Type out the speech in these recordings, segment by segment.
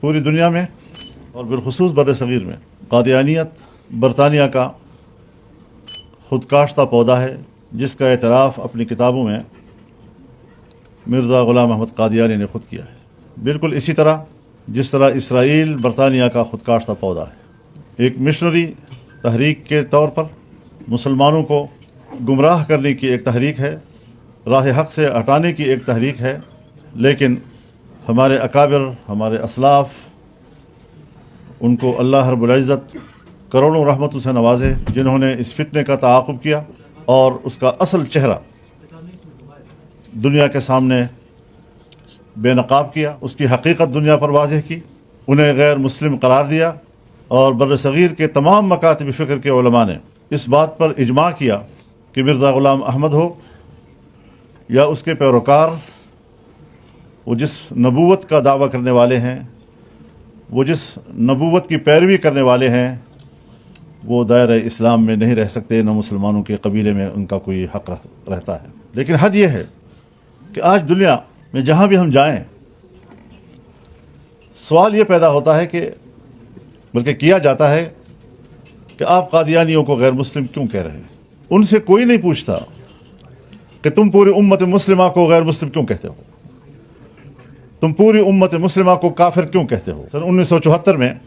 पूरी दुनिया में और बिलखुसूस बर सग़ीर में कादियानियत बरतानिया का ख़ुदकाश्ता पौधा है, जिसका एतराफ़ अपनी किताबों में मिर्ज़ा ग़ुलाम अहमद कादियानी ने ख़ुद किया है। बिल्कुल इसी तरह जिस तरह इसराइल बरतानिया का ख़ुदकाश्ता पौधा है। एक मिशनरी तहरीक के तौर पर मुसलमानों को गुमराह करने की एक तहरीक है, राह हक़ से हटाने की एक तहरीक है, लेकिन हमारे अकाबिर, हमारे असलाफ़, उनको अल्लाह रब्बुल इज़्ज़त करोड़ों रहमतों से नवाजे, जिन्होंने इस फितने का ताक़ुब किया और उसका असल चेहरा दुनिया के सामने बेनकाब किया, उसकी हकीकत दुनिया पर वाज़ेह की, उन्हें गैर मुस्लिम करार दिया। और बर सग़ीर के तमाम मकातिब फ़िक्र के उलमा ने इस बात पर इजमा किया कि मिर्ज़ा ग़ुलाम अहमद हो या उसके पैरोकार, वो जिस नबूवत का दावा करने वाले हैं, वो जिस नबूवत की पैरवी करने वाले हैं, वो दायरे इस्लाम में नहीं रह सकते, न मुसलमानों के कबीले में उनका कोई हक़ रहता है। लेकिन हद ये है कि आज दुनिया में जहाँ भी हम जाएं, सवाल ये पैदा होता है कि बल्कि किया जाता है कि आप कादियानियों को गैर मुस्लिम क्यों कह रहे हैं। उनसे कोई नहीं पूछता कि तुम पूरी उम्मत मुस्लिमा को गैर मुस्लिम क्यों कहते हो, तुम पूरी उम्मत मुस्लिमा को काफिर क्यों कहते हो। सन 1974 में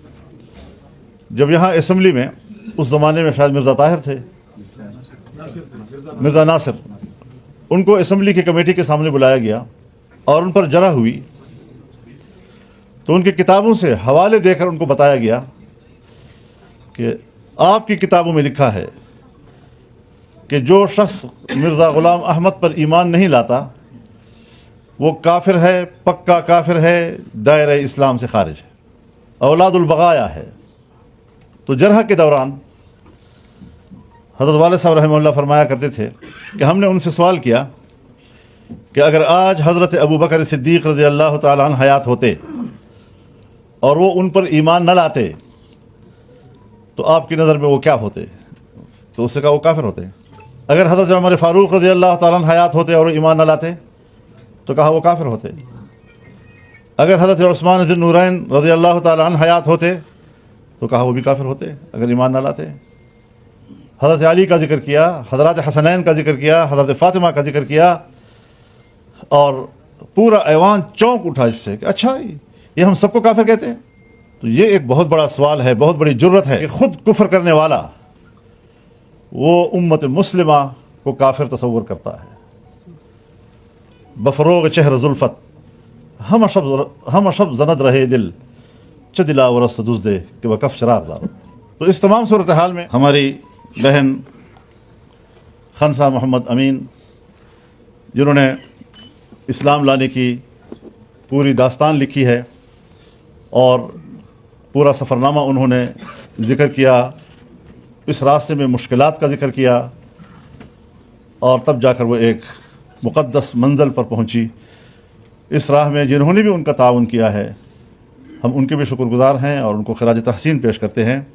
जब यहाँ असम्बली में, उस ज़माने में शायद मिर्ज़ा ताहिर थे, मिर्ज़ा नासिर, उनको असम्बली की कमेटी के सामने बुलाया गया और उन पर जरा हुई, तो उनकी किताबों से हवाले देकर उनको बताया गया कि आपकी किताबों में लिखा है कि जो शख्स मिर्ज़ा ग़ुलाम अहमद पर ईमान नहीं लाता वो काफिर है, पक्का काफिर है, दायरे इस्लाम से खारिज है, औलादुल बगाया है। तो जरह के दौरान हज़रत वालिद साहब रहमतुल्लाह फरमाया करते थे कि हमने उनसे सवाल किया कि अगर आज हज़रत अबू बकर सिद्दीक़ रज़ियल्लाहु ताला अन्हु हयात होते और वो उन पर ईमान न लाते तो आपकी नज़र में वो क्या होते? तो उससे कहा वो काफिर होते। अगर हज़रत उमर फ़ारूक़ रज़ियल्लाहु ताला अन्हु हयात होते और ईमान न लाते तो कहा वो काफिर होते। अगर हज़रत उस्मान ज़ुन नूरैन रज़ियल्लाहु ताला अन्हु हयात होते तो कहा वो भी काफिर होते अगर ईमान न लाते। हज़रत अली का जिक्र किया, हज़रत हसनैन का जिक्र किया, हज़रत फ़ातिमा का जिक्र किया और पूरा ऐवान चौंक उठा इससे कि अच्छा ये हम सबको काफिर कहते हैं। तो ये एक बहुत बड़ा सवाल है, बहुत बड़ी जुर्रत है कि ख़ुद कुफ्र करने वाला वो उम्मत मुस्लिमा को काफिर तसव्वुर करता है। बफरोग चेहर जुल्फत हम शब जनद रहे दिल चदिला वरस दुज़दे कि वह कफ शराब दारो। तो इस तमाम सूरत हाल में हमारी बहन खनसा मोहम्मद अमीन, जिन्होंने इस्लाम लाने की पूरी दास्तान लिखी है और पूरा सफ़रनामा उन्होंने ज़िक्र किया, इस रास्ते में मुश्किलात का ज़िक्र किया और तब जाकर वो एक मुक़द्दस मंज़िल पर पहुंची। इस राह में जिन्होंने भी उनका ताउन किया है, हम उनके भी शुक्रगुज़ार हैं और उनको खिराज तहसीन पेश करते हैं।